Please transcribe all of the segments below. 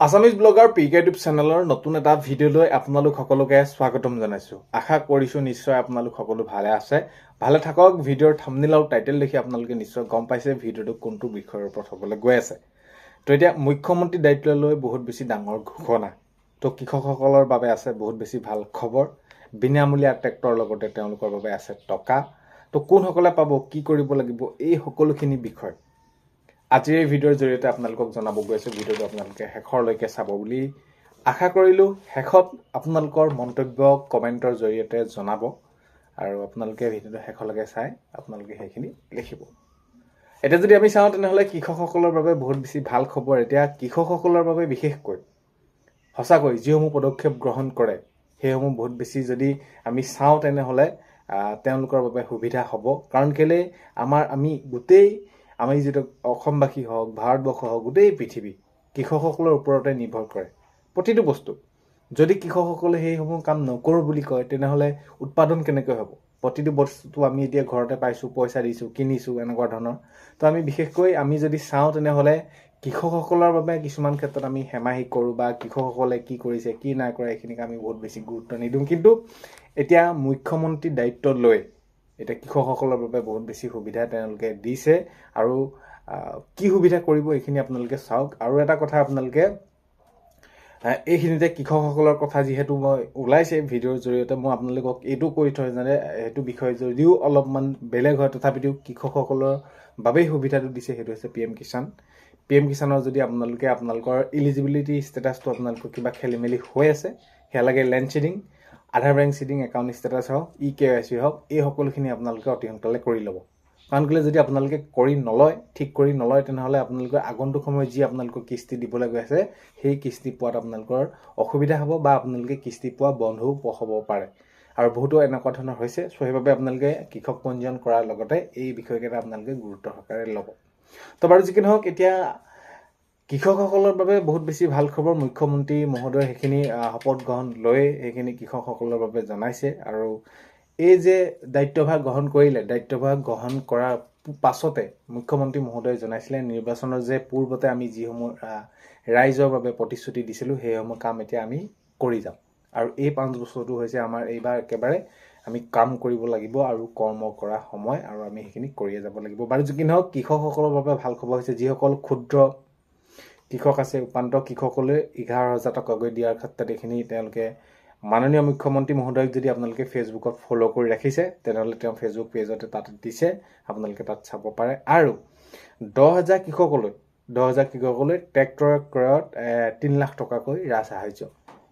Assamese blogger পিকে YouTube চেনেলৰ নতুন এটা ভিডিঅ'লৈ আপোনালোক সকলোকে স্বাগতম জনাইছোঁ। আশা কৰিছোঁ নিশ্চয় আপোনালোক সকলো ভালে আছে। ভালে থাকক। ভিডিঅ'ৰ থাম্বনেইল আৰু টাইটেল দেখি আপোনালোকে নিশ্চয় গম পাইছে ভিডিঅ'টো কোনটো বিষয়ৰ ওপৰত হ'বলৈ গৈ আছে। তো এতিয়া মুখ্যমন্ত্ৰী দায়িত্ব লৈ বহুত বেছি ডাঙৰ ঘোষণা। তো কৃষকসকলৰ বাবে আছে বহুত বেছি ভাল খবৰ। বিনামূলীয়া ট্ৰেক্টৰৰ লগতে তেওঁলোকৰ বাবে আছে টকা। তো কোনসকলে পাব, কি কৰিব লাগিব, এই সকলোখিনি বিষয় আজিৰ এই ভিডিঅ'ৰ জৰিয়তে আপোনালোকক জনাব গৈছোঁ। ভিডিঅ'টো আপোনালোকে শেষৰলৈকে চাব বুলি আশা কৰিলোঁ। শেষত আপোনালোকৰ মন্তব্য কমেণ্টৰ জৰিয়তে জনাব আৰু আপোনালোকে ভিডিঅ'টো শেষলৈকে চাই আপোনালোকে সেইখিনি লিখিব। এতিয়া যদি আমি চাওঁ তেনেহ'লে কৃষকসকলৰ বাবে বহুত বেছি ভাল খবৰ। এতিয়া কৃষকসকলৰ বাবে বিশেষকৈ সঁচাকৈ যিসমূহ পদক্ষেপ গ্ৰহণ কৰে সেইসমূহ বহুত বেছি যদি আমি চাওঁ তেনেহ'লে তেওঁলোকৰ বাবে সুবিধা হ'ব। কাৰণ কেলে আমি গোটেই আমি যিটো অসমবাসী হওক, ভাৰতবৰ্ষ হওক, গোটেই পৃথিৱী কৃষকসকলৰ ওপৰতে নিৰ্ভৰ কৰে প্ৰতিটো বস্তু। যদি কৃষকসকলে সেইসমূহ কাম নকৰোঁ বুলি কয় তেনেহ'লে উৎপাদন কেনেকৈ হ'ব? প্ৰতিটো বস্তু আমি এতিয়া ঘৰতে পাইছোঁ, পইচা দিছোঁ, কিনিছোঁ, এনেকুৱা ধৰণৰ। তো আমি বিশেষকৈ আমি যদি চাওঁ তেনেহ'লে কৃষকসকলৰ বাবে কিছুমান ক্ষেত্ৰত আমি হেমাহি কৰোঁ বা কৃষকসকলে কি কৰিছে, কি নাই কৰা এইখিনিক আমি বহুত বেছি গুৰুত্ব নিদিওঁ। কিন্তু এতিয়া মুখ্যমন্ত্ৰীৰ দায়িত্ব লৈ এতিয়া কৃষকসকলৰ বাবে বহুত বেছি সুবিধা তেওঁলোকে দিছে আৰু কি সুবিধা কৰিব এইখিনি আপোনালোকে চাওক। আৰু এটা কথা আপোনালোকে এইখিনিতে কৃষকসকলৰ কথা যিহেতু মই ওলাইছে ভিডিঅ'ৰ জৰিয়তে মই আপোনালোকক এইটো কৈ থৈ জানে সেইটো বিষয় যদিও অলপমান বেলেগ হয় তথাপিতো কৃষকসকলৰ বাবেই সুবিধাটো দিছে। সেইটো হৈছে PM কিষাণ। PM কিষাণৰ যদি আপোনালোকৰ ইলিজিবিলিটি ষ্টেটাছটো আপোনালোকৰ কিবা খেলি মেলি হৈ আছে, সেয়া লাগে লেণ্ড চিডিং, আধাৰ বেংক চিডিং, একাউণ্ট ষ্টেটাছ হওক, KYC হওক, এই সকলোখিনি আপোনালোকে অতি সোনকালে কৰি ল'ব। কাৰণ কেলৈ যদি আপোনালোকে ঠিক কৰি নলয় তেনেহ'লে আপোনালোকৰ আগন্তুক সময়ত যি আপোনালোকৰ কিস্তি দিবলৈ গৈ আছে সেই কিস্তি পোৱাত আপোনালোকৰ অসুবিধা হ'ব বা আপোনালোকে কিস্তি পোৱা বন্ধও হ'ব পাৰে। আৰু বহুতো এনেকুৱা ধৰণৰ হৈছে। চ' সেইবাবে আপোনালোকে কৃষক পঞ্জীয়ন কৰাৰ লগতে এই বিষয়কেইটা আপোনালোকে গুৰুত্ব সহকাৰে ল'ব। তো বাৰু যি কি নহওক, এতিয়া কৃষকসকলৰ বাবে বহুত বেছি ভাল খবৰ। মুখ্যমন্ত্ৰী মহোদয়ে সেইখিনি শপত গ্ৰহণ লৈ সেইখিনি কৃষকসকলৰ বাবে জনাইছে। আৰু এই যে দায়িত্বভাৰ গ্ৰহণ কৰিলে, দায়িত্বভাৰ গ্ৰহণ কৰাৰ পাছতে মুখ্যমন্ত্ৰী মহোদয়ে জনাইছিলে নিৰ্বাচনৰ যে পূৰ্বতে আমি যিসমূহ ৰাইজৰ বাবে প্ৰতিশ্ৰুতি দিছিলোঁ সেইসমূহ কাম এতিয়া আমি কৰি যাম। আৰু এই 5 বছৰটো হৈছে আমাৰ এইবাৰ একেবাৰে আমি কাম কৰিব লাগিব আৰু কৰ্ম কৰা সময় আৰু আমি সেইখিনি কৰিয়ে যাব লাগিব। বাৰু যি কি নহওক, কৃষকসকলৰ বাবে ভাল খবৰ হৈছে যিসকল ক্ষুদ্ৰ কৃষক আছে, উপান্ত কৃষকলৈ 11,000 টকাকৈ দিয়াৰ ক্ষেত্ৰত এইখিনি তেওঁলোকে মাননীয় মুখ্যমন্ত্ৰী মহোদয়ক যদি আপোনালোকে ফেচবুকত ফ'ল' কৰি ৰাখিছে তেনেহ'লে তেওঁ ফেচবুক পেজতে তাত দিছে, আপোনালোকে তাত চাব পাৰে। আৰু 10,000 কৃষকলৈ ট্ৰেক্টৰ ক্ৰয়ত 3 লাখ টকাকৈ ৰাজ সাহাৰ্য।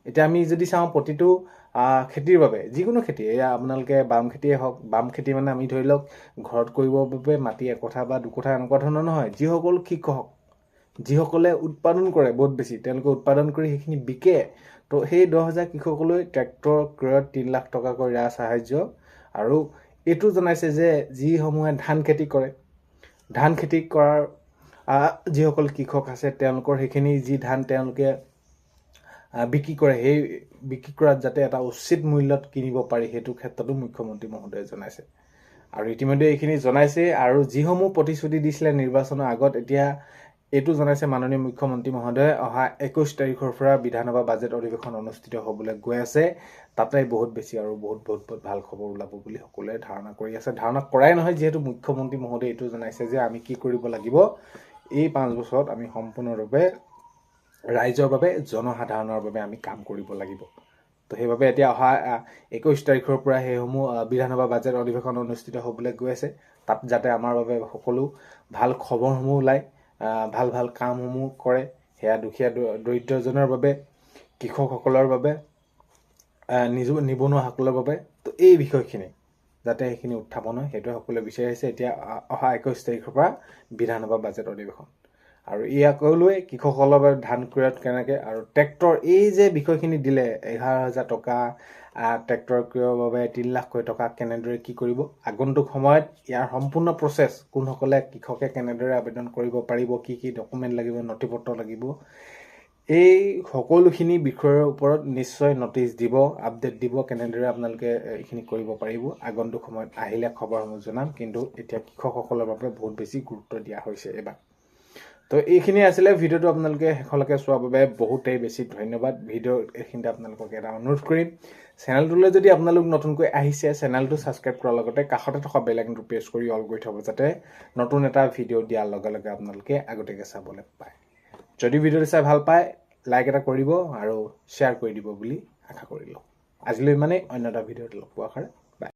এতিয়া আমি যদি চাওঁ প্ৰতিটো খেতিৰ বাবে, যিকোনো খেতি, এয়া আপোনালোকে বাম খেতিয়ে হওক, বাম খেতি মানে আমি ধৰি লওক ঘৰত কৰিবৰ বাবে মাটি 1 কঠা বা 2 কঠা এনেকুৱা ধৰণৰ নহয়। যিসকল কৃষক যিসকলে উৎপাদন কৰে বহুত বেছি, তেওঁলোকে উৎপাদন কৰি সেইখিনি বিকে। তো সেই 10,000 কৃষকলৈ ট্ৰেক্টৰ ক্ৰয়ত 3 লাখ টকাকৈ ৰাজ সাহাৰ্য। আৰু এইটো জনাইছে যে যিসমূহে ধান খেতি কৰে, ধান খেতি কৰাৰ যিসকল কৃষক আছে তেওঁলোকৰ সেইখিনি যি ধান তেওঁলোকে বিক্ৰী কৰে সেই বিক্ৰী কৰাত যাতে এটা উচিত মূল্যত কিনিব পাৰি সেইটো ক্ষেত্ৰতো মুখ্যমন্ত্ৰী মহোদয়ে জনাইছে। আৰু ইতিমধ্যে এইখিনি জনাইছে। আৰু যিসমূহ প্ৰতিশ্ৰুতি দিছিলে নিৰ্বাচনৰ আগত, এতিয়া এইটো জনাইছে মাননীয় মুখ্যমন্ত্ৰী মহোদয়ে অহা 21 তাৰিখৰ পৰা বিধানসভা বাজেট অধিৱেশন অনুষ্ঠিত হ'বলৈ গৈ আছে। তাতে বহুত বেছি আৰু বহুত ভাল খবৰ ওলাব বুলি সকলোৱে ধাৰণা কৰি আছে। ধাৰণা কৰাই নহয়, যিহেতু মুখ্যমন্ত্ৰী মহোদয়ে এইটো জনাইছে যে আমি কি কৰিব লাগিব, এই 5 বছৰত আমি সম্পূৰ্ণৰূপে ৰাইজৰ বাবে, জনসাধাৰণৰ বাবে আমি কাম কৰিব লাগিব। তো সেইবাবে এতিয়া অহা 21 তাৰিখৰ পৰা সেইসমূহ বিধানসভা বাজেট অধিৱেশন অনুষ্ঠিত হ'বলৈ গৈ আছে। তাত যাতে আমাৰ বাবে সকলো ভাল খবৰসমূহ ওলায়, ভাল কামসমূহ কৰে, সেয়া দুখীয়া দৰিদ্ৰজনৰ বাবে, কৃষকসকলৰ বাবে, নিবনুৱাসকলৰ বাবে। তো এই বিষয়খিনি যাতে সেইখিনি উত্থাপন হয় সেইটোৱে সকলোৱে বিচাৰিছে। এতিয়া অহা 21 তাৰিখৰ পৰা বিধানসভা বাজেট অধিৱেশন। আৰু ইয়াকো লৈ কৃষকসকলৰ বাবে ধান ক্ৰয়ত কেনেকৈ আৰু ট্ৰেক্টৰ এই যে বিষয়খিনি দিলে 11,000 টকা ট্ৰেক্টৰ ক্ৰয়ৰ বাবে 3 লাখ টকা কেনেদৰে কি কৰিব, আগন্তুক সময়ত ইয়াৰ সম্পূৰ্ণ প্ৰচেছ কোনসকলে কৃষকে কেনেদৰে আবেদন কৰিব পাৰিব, কি ডকুমেণ্ট লাগিব, নথিপত্ৰ লাগিব, এই সকলোখিনি বিষয়ৰ ওপৰত নিশ্চয় নটিচ দিব, আপডেট দিব, কেনেদৰে আপোনালোকে এইখিনি কৰিব পাৰিব। আগন্তুক সময়ত আহিলে খবৰসমূহ জনাম। কিন্তু এতিয়া কৃষকসকলৰ বাবে বহুত বেছি গুৰুত্ব দিয়া হৈছে এইবাৰ। তো এইখিনি আছিলে ভিডিঅ'টো আপোনালোকে শেষলৈকে চোৱাৰ বাবে বহুতেই বেছি ধন্যবাদ ভিডিঅ' এইখিনিতে আপোনালোকক এটা অনুৰোধ কৰিম চেনেলটোলৈ যদি আপোনালোক নতুনকৈ আহিছে চেনেলটো ছাবস্ক্ৰাইব কৰাৰ লগতে কাষতে থকা বেল আইকনটো প্ৰেছ কৰি অল কৰি থ'ব যাতে নতুন এটা ভিডিঅ' দিয়াৰ লগে লগে আপোনালোকে আগতীয়াকৈ চাবলৈ পায় যদি ভিডিঅ'টো চাই ভাল পায় লাইক এটা কৰিব আৰু শ্বেয়াৰ কৰি দিব বুলি আশা কৰিলোঁ আজিলৈ ইমানেই অন্য এটা ভিডিঅ'ত লগ পোৱাৰ আশাৰে